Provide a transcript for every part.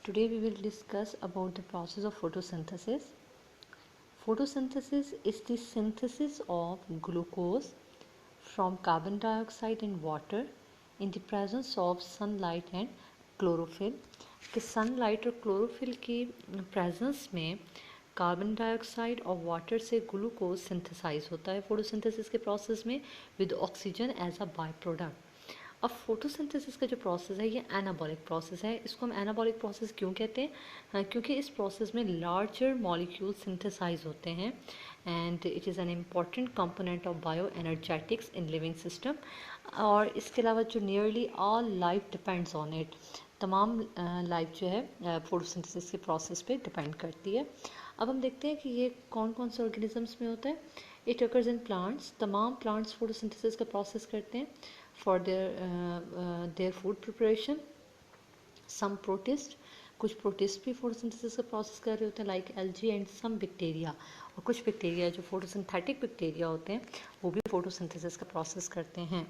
Today we will discuss about the process of photosynthesis. Photosynthesis is the synthesis of glucose from carbon dioxide and water in the presence of sunlight and chlorophyll. कि sunlight और chlorophyll की presence में carbon dioxide और water से glucose synthesize होता है photosynthesis के process में with oxygen as a by product. अब फोटोसिंथेसिस का जो प्रोसेस है ये एनाबॉलिक प्रोसेस है। इसको हम एनाबॉलिक प्रोसेस क्यों कहते हैं? क्योंकि इस प्रोसेस में लार्जर मॉलिक्यूल सिंथेसाइज होते हैं and it is an important component of bio energetics in living system. और इसके अलावा जो nearly all life depends on it, तमाम लाइफ जो है फोटोसिंथेसिस के प्रोसेस पे डिपेंड करती है। अब हम देखते हैं कि ये कौन कौन से ऑर्गेनिजम्स में होता है। इट अकर्स इन प्लांट्स, तमाम प्लांट्स फोटोसिंथेसिस का प्रोसेस करते हैं for their food preparation. Some protist, कुछ प्रोटिस्ट भी फोटोसिंथेसिस का प्रोसेस कर रहे होते हैं like algae and some bacteria. और कुछ बैक्टीरिया जो फोटोसिंथेटिक बैक्टीरिया होते हैं वो भी फोटोसिंथेसिस का प्रोसेस करते हैं।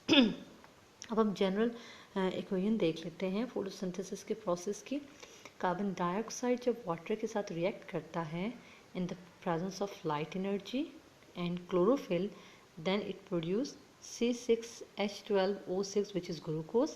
अब हम जनरल इक्वेशन देख लेते हैं फोटोसिंथेसिस के प्रोसेस की। कार्बन डाइऑक्साइड जब वाटर के साथ रिएक्ट करता है in the presence of light energy and chlorophyll, then it produce C6H12O6 which is glucose,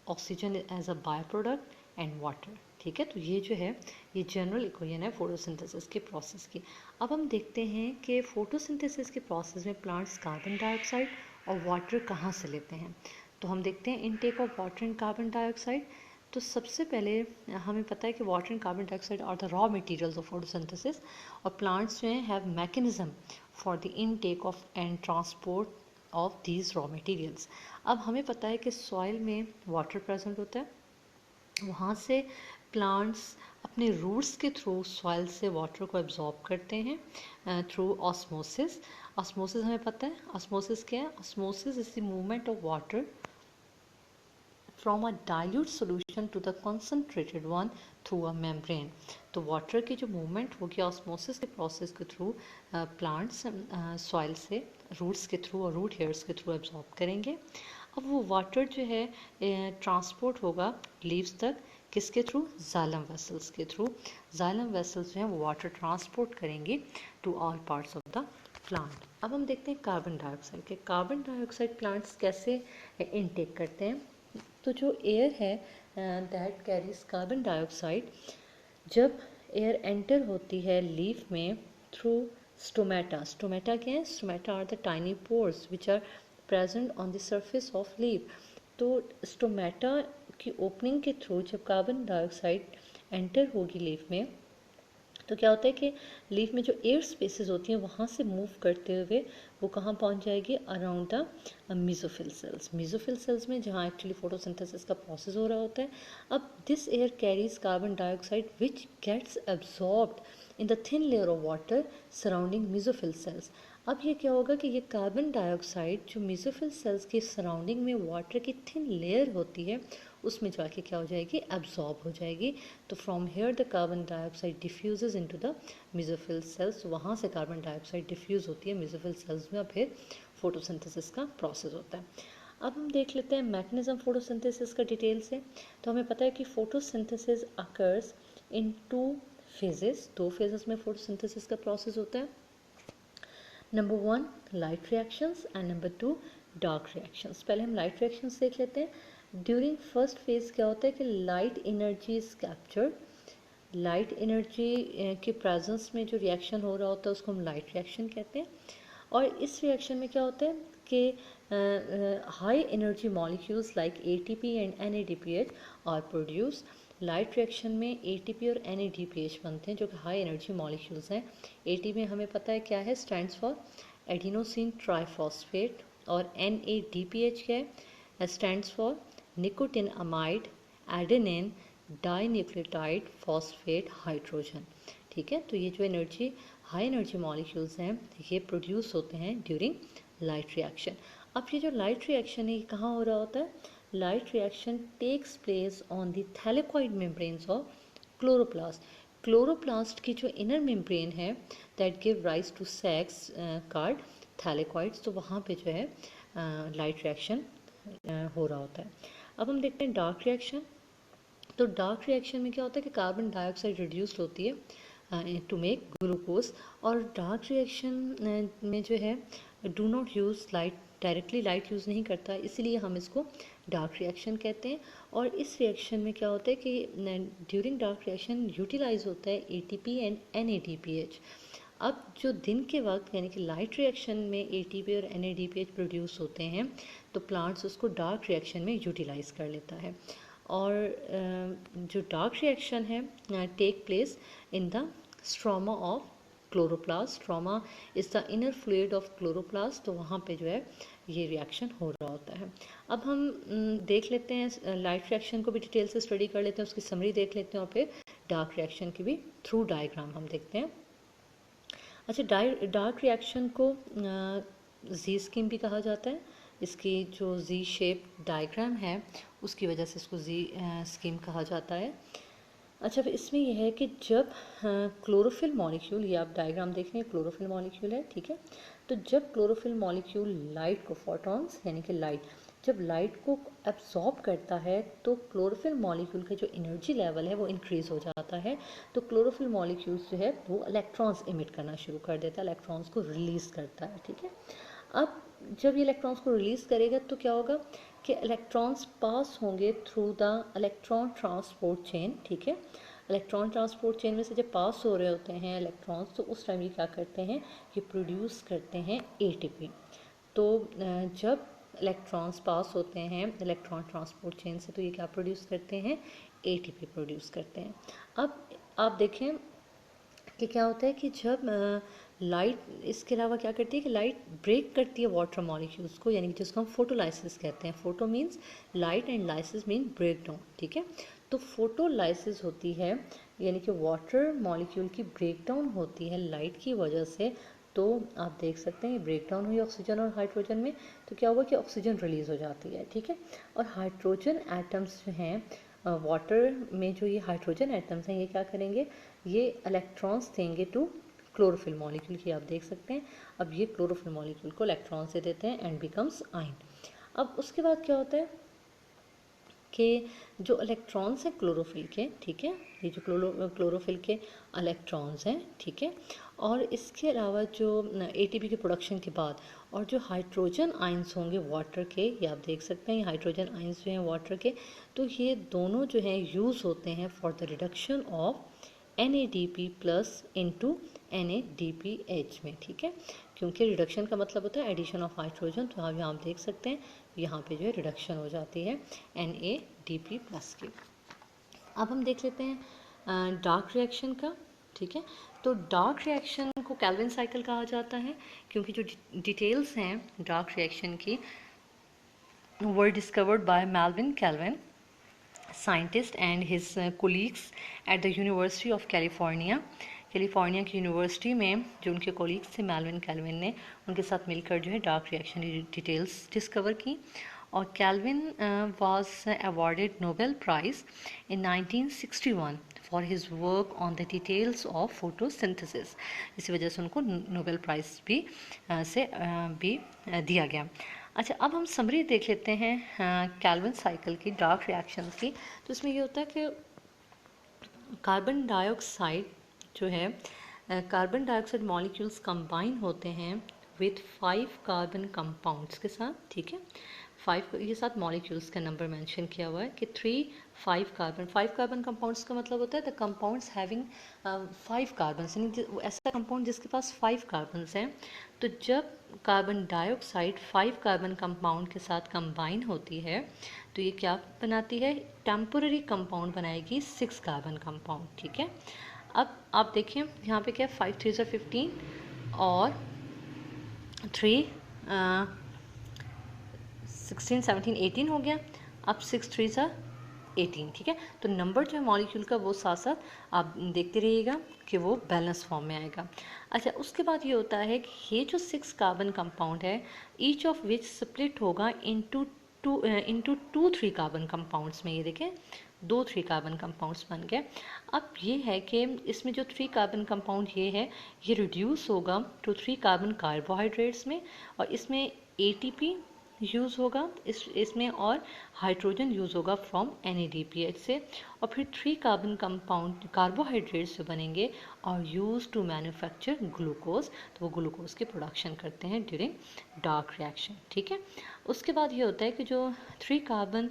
oxygen as a by product and water. ठीक है, तो ये जो है ये जनरल इक्वेशन है फोटोसिंथेसिस के प्रोसेस की। अब हम देखते हैं कि फोटोसिंथेसिस के प्रोसेस में प्लांट्स कार्बन डाइऑक्साइड और वाटर कहाँ से लेते हैं। तो हम देखते हैं intake of water and carbon dioxide. तो सबसे पहले हमें पता है कि water and carbon dioxide are the raw materials of photosynthesis, और प्लांट्स जो हैं have mechanism for the intake of and transport of these raw materials. अब हमें पता है कि सॉइल में वाटर प्रेजेंट होता है, वहाँ से प्लांट्स अपने रूट्स के थ्रू सॉइल से वाटर को एब्जॉर्ब करते हैं थ्रू ऑस्मोसिस। ऑस्मोसिस हमें पता है, ऑस्मोसिस क्या है? Osmosis is the movement of water from a dilute solution to the concentrated one through a membrane. तो वाटर की जो मूवमेंट होगी ऑस्मोसिस के प्रोसेस के थ्रू प्लांट्स सॉइल से रूट्स के थ्रू और रूट हेयर्स के थ्रू एब्जॉर्ब करेंगे। अब वो वाटर जो है ट्रांसपोर्ट होगा लीव्स तक, किसके थ्रू? जाइलम वेसल्स के थ्रू। जाइलम वेसल्स जो हैं वो वाटर ट्रांसपोर्ट करेंगे to all parts of the plant. अब हम देखते हैं कार्बन डाइऑक्साइड के। कार्बन डाइऑक्साइड प्लांट्स कैसे इनटेक करते हैं? तो जो एयर है दैट कैरीज कार्बन डाइऑक्साइड, जब एयर एंटर होती है लीफ में थ्रू स्टोमेटा। स्टोमेटा क्या है? Stomata are the tiny pores which are present on the surface of leaf. तो स्टोमेटा की ओपनिंग के थ्रू जब कार्बन डाइऑक्साइड एंटर होगी लीफ में, तो क्या होता है कि लीफ में जो एयर स्पेसेस होती हैं वहाँ से मूव करते हुए वो कहाँ पहुँच जाएगी? Around the mesophyll cells. Mesophyll cells में जहाँ एक्चुअली फोटोसिंथेसिस का प्रोसेस हो रहा होता है। अब this air carries carbon dioxide which gets absorbed in the thin layer of water surrounding mesophyll cells. अब ये क्या होगा कि ये कार्बन डाइऑक्साइड जो मेसोफिल सेल्स के सराउंडिंग में वाटर की थिन लेयर होती है उसमें जाके क्या हो जाएगी? एब्जॉर्ब हो जाएगी। तो from here the carbon dioxide diffuses into the mesophyll cells. वहाँ से कार्बन डाइऑक्साइड डिफ्यूज़ होती है मेसोफिल सेल्स में और फिर फोटोसिंथेसिस का प्रोसेस होता है। अब हम देख लेते हैं मैकेनिज्म फोटोसिंथेसिस का डिटेल से। तो हमें पता है कि photosynthesis occurs in two phases, दो फेजेस में फोटोसिंथेसिस का प्रोसेस होता है। Number 1 light reactions and number 2 dark reactions. पहले हम लाइट रिएक्शंस देख लेते हैं। ड्यूरिंग फर्स्ट फेज क्या होता है कि light energy is captured. Light energy के प्रेजेंस में जो रिएक्शन हो रहा होता है उसको हम लाइट रिएक्शन कहते हैं। और इस रिएक्शन में क्या होता है कि high energy molecules like ATP and NADPH are produce. Light reaction में ATP और NADPH बनते हैं जो कि हाई एनर्जी मॉलिक्यूल्स हैं। ATP हमें पता है क्या है? Stands for adenosine triphosphate. और NADPH क्या है? Stands for nicotinamide adenine dinucleotide phosphate hydrogen. ठीक है, तो ये जो एनर्जी हाई एनर्जी मॉलिक्यूल्स हैं ये प्रोड्यूस होते हैं ड्यूरिंग लाइट रिएक्शन। अब ये जो लाइट रिएक्शन है ये कहाँ हो रहा होता है? Light reaction takes place on the thylakoid membranes of chloroplast. Chloroplast की जो इनर मेम्ब्रेन है that give rise to stacks called thylakoids, तो वहाँ पे जो है लाइट रिएक्शन हो रहा होता है। अब हम देखते हैं डार्क रिएक्शन। तो डार्क रिएक्शन में क्या होता है कि कार्बन डाइऑक्साइड रिड्यूस्ड होती है टू मेक ग्लूकोज। और डार्क रिएक्शन में जो है do not use light, directly light use नहीं करता, इसीलिए हम इसको डार्क रिएक्शन कहते हैं। और इस रिएक्शन में क्या होता है कि ड्यूरिंग डार्क रिएक्शन यूटिलाइज होता है एटीपी एंड एनएडीपीएच। अब जो दिन के वक्त यानी कि लाइट रिएक्शन में एटीपी और एनएडीपीएच प्रोड्यूस होते हैं, तो प्लांट्स उसको डार्क रिएक्शन में यूटिलाइज कर लेता है। और जो डार्क रिएक्शन है take place in the stroma of chloroplast. Stroma is the inner fluid of chloroplast, तो वहाँ पे जो है ये रिएक्शन हो रहा होता है। अब हम देख लेते हैं लाइट रिएक्शन को भी डिटेल से स्टडी कर लेते हैं, उसकी समरी देख लेते हैं, और फिर डार्क रिएक्शन की भी थ्रू डायग्राम हम देखते हैं। अच्छा, डार्क रिएक्शन को जी स्कीम भी कहा जाता है। इसकी जो जी शेप डायग्राम है उसकी वजह से इसको जी स्कीम कहा जाता है। अच्छा, फिर इसमें यह है कि जब क्लोरोफिल मॉलिक्यूल, ये आप डायग्राम देख रहे हैं, क्लोरोफिल मॉलिक्यूल है, ठीक है। तो जब क्लोरोफिल मॉलिक्यूल लाइट को, फोटॉन्स यानी कि लाइट, जब लाइट को एब्जॉर्ब करता है तो क्लोरोफिल मॉलिक्यूल का जो एनर्जी लेवल है वो इंक्रीज़ हो जाता है। तो क्लोरोफिल मॉलिक्यूल्स जो है वो इलेक्ट्रॉन्स इमिट करना शुरू कर देता है, इलेक्ट्रॉन्स को रिलीज़ करता है, ठीक है। अब जब ये इलेक्ट्रॉन्स को रिलीज़ करेगा तो क्या होगा कि इलेक्ट्रॉन्स पास होंगे through the electron transport chain, ठीक है। इलेक्ट्रॉन ट्रांसपोर्ट चेन में से जब पास हो रहे होते हैं इलेक्ट्रॉन्स, तो उस टाइम ये क्या करते हैं, ये प्रोड्यूस करते हैं एटीपी। तो जब इलेक्ट्रॉन्स पास होते हैं इलेक्ट्रॉन ट्रांसपोर्ट चेन से, तो ये क्या प्रोड्यूस करते हैं, एटीपी प्रोड्यूस करते हैं। अब आप देखें कि क्या होता है कि जब लाइट, इसके अलावा क्या करती है कि लाइट ब्रेक करती है वाटर मॉलिक्यूल्स को, यानी कि जिसको हम फोटोलाइसिस कहते हैं। Photo means light and lysis mean break down, ठीक है। तो फोटोलाइसिस होती है यानी कि वाटर मॉलिक्यूल की ब्रेक डाउन होती है लाइट की वजह से। तो आप देख सकते हैं ब्रेक डाउन हुई ऑक्सीजन और हाइड्रोजन में, तो क्या हुआ कि ऑक्सीजन रिलीज़ हो जाती है, ठीक है। और हाइड्रोजन एटम्स जो हैं वाटर में, जो ये हाइड्रोजन एटम्स हैं, ये क्या करेंगे, ये इलेक्ट्रॉन्स देंगे टू क्लोरोफिल मॉलिक्यूल की, आप देख सकते हैं। अब ये क्लोरोफिल मॉलिक्यूल को इलेक्ट्रॉन से देते हैं एंड बिकम्स आयन। अब उसके बाद क्या होता है कि जो इलेक्ट्रॉन्स हैं क्लोरोफिल के, ठीक है, ये जो क्लोरोफिल के इलेक्ट्रॉन्स हैं, ठीक है। और इसके अलावा जो एटीपी के प्रोडक्शन के बाद और जो हाइड्रोजन आयंस होंगे वाटर के, ये आप देख सकते हैं हाइड्रोजन आयंस जो हैं वाटर के, तो ये दोनों जो हैं यूज़ होते हैं for the reduction of NADP plus into NADPH में, ठीक है। क्योंकि रिडक्शन का मतलब होता है एडिशन ऑफ हाइड्रोजन, तो आप यहाँ देख सकते हैं यहाँ पे जो है रिडक्शन हो जाती है NADP प्लस की। अब हम देख लेते हैं डार्क रिएक्शन का, ठीक है। तो डार्क रिएक्शन को कैल्विन साइकिल कहा जाता है, क्योंकि जो डिटेल्स हैं डार्क रिएक्शन की were discovered by Melvin Calvin, scientist and his colleagues at the university of California. California की यूनिवर्सिटी में जो उनके कोलीग्स थे मेल्विन कैल्विन ने, उनके साथ मिलकर जो है डार्क रिएक्शन की डिटेल्स डिस्कवर की। और Calvin was awarded Nobel prize in 1961 for his work on the details of photosynthesis. इसी वजह से उनको नोबेल प्राइज़ भी दिया गया। अच्छा, अब हम समरी देख लेते हैं कैल्विन साइकिल की, डार्क रिएक्शन की। तो इसमें ये होता है कि कार्बन डाइऑक्साइड जो है, कार्बन डाइऑक्साइड मॉलिक्यूल्स कंबाइन होते हैं विथ 5 कार्बन कंपाउंड्स के साथ, ठीक है। 5 ये साथ मॉलिक्यूल्स का नंबर मेंशन किया हुआ है कि 5 कार्बन कंपाउंड्स का मतलब होता है द कंपाउंड्स हैविंग 5 कार्बन, यानी ऐसा कंपाउंड जिसके पास 5 कार्बन्स हैं। तो जब कार्बन डाइऑक्साइड 5 कार्बन कंपाउंड के साथ कंबाइन होती है तो ये क्या बनाती है, टेम्पोररी कंपाउंड बनाएगी 6 कार्बन कंपाउंड, ठीक है। अब आप देखिए यहाँ पे क्या है, 5 3 15 और 3 16 17 18 हो गया। अब 6 3 18, ठीक है। तो नंबर जो है मॉलिक्यूल का वो साथ साथ आप देखते रहिएगा कि वो बैलेंस फॉर्म में आएगा। अच्छा, उसके बाद ये होता है कि ये जो 6 कार्बन कंपाउंड है, ईच ऑफ विच स्प्लिट होगा इनटू 2 3 कार्बन कंपाउंड्स में। ये देखें 2 3 कार्बन कंपाउंड्स बन गए। अब ये है कि इसमें जो 3 कार्बन कंपाउंड ये है, ये रिड्यूस होगा टू 3 कार्बन कार्बोहाइड्रेट्स में, और इसमें ATP यूज़ होगा इसमें, और हाइड्रोजन यूज़ होगा फ्रॉम NADPH से, और फिर 3 कार्बन कंपाउंड कार्बोहाइड्रेट्स जो बनेंगे और यूज टू मैन्युफैक्चर ग्लूकोज, तो वो ग्लूकोज की प्रोडक्शन करते हैं ड्यूरिंग डार्क रिएक्शन। ठीक है, उसके बाद ये होता है कि जो 3 कार्बन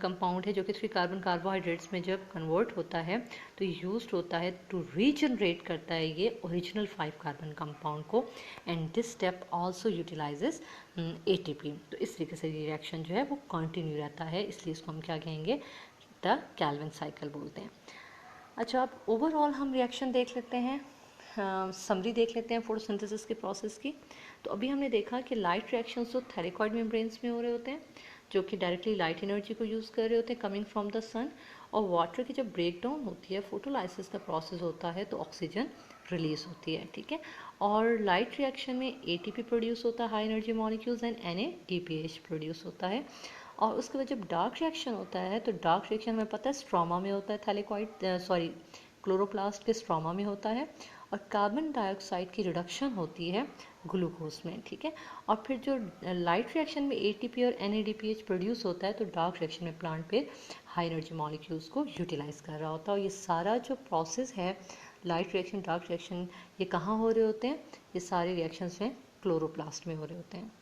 कंपाउंड है, जो कि 3 कार्बन कार्बोहाइड्रेट्स में जब कन्वर्ट होता है तो यूज होता है टू रीजनरेट करता है ये ओरिजिनल 5 कार्बन कंपाउंड को, and this step also utilises ATP। तो इस तरीके से ये रिएक्शन जो है वो कंटिन्यू रहता है, इसलिए इसको हम क्या कहेंगे, द कैल्विन साइकिल बोलते हैं। अच्छा, अब ओवरऑल हम रिएक्शन देख लेते हैं, समरी देख लेते हैं फोटोसिंथेसिस के प्रोसेस की। तो अभी हमने देखा कि लाइट रिएक्शंस तो थैलेकॉइड मेम्ब्रेन्स में हो रहे होते हैं, जो कि डायरेक्टली लाइट एनर्जी को यूज़ कर रहे होते हैं कमिंग फ्रॉम द सन, और वाटर की जब ब्रेक डाउन होती है, फोटोलाइसिस का प्रोसेस होता है, तो ऑक्सीजन रिलीज होती है। ठीक है, और लाइट रिएक्शन में ATP प्रोड्यूस होता है, high energy molecules, and NADPH produce होता है। और उसके बाद जब डार्क रिएक्शन होता है, तो डार्क रिएक्शन हमें पता है स्ट्रोमा में होता है, थैलेकॉइड क्लोरोप्लास्ट के स्ट्रोमा में होता है, और कार्बन डाइऑक्साइड की रिडक्शन होती है ग्लूकोज में। ठीक है, और फिर जो लाइट रिएक्शन में ATP और NADPH प्रोड्यूस होता है, तो डार्क रिएक्शन में प्लांट पे हाई एनर्जी मॉलिक्यूल्स को यूटिलाइज कर रहा होता है। और ये सारा जो प्रोसेस है, लाइट रिएक्शन, डार्क रिएक्शन, ये कहाँ हो रहे होते हैं, ये सारे रिएक्शंस में क्लोरोप्लास्ट में हो रहे होते हैं।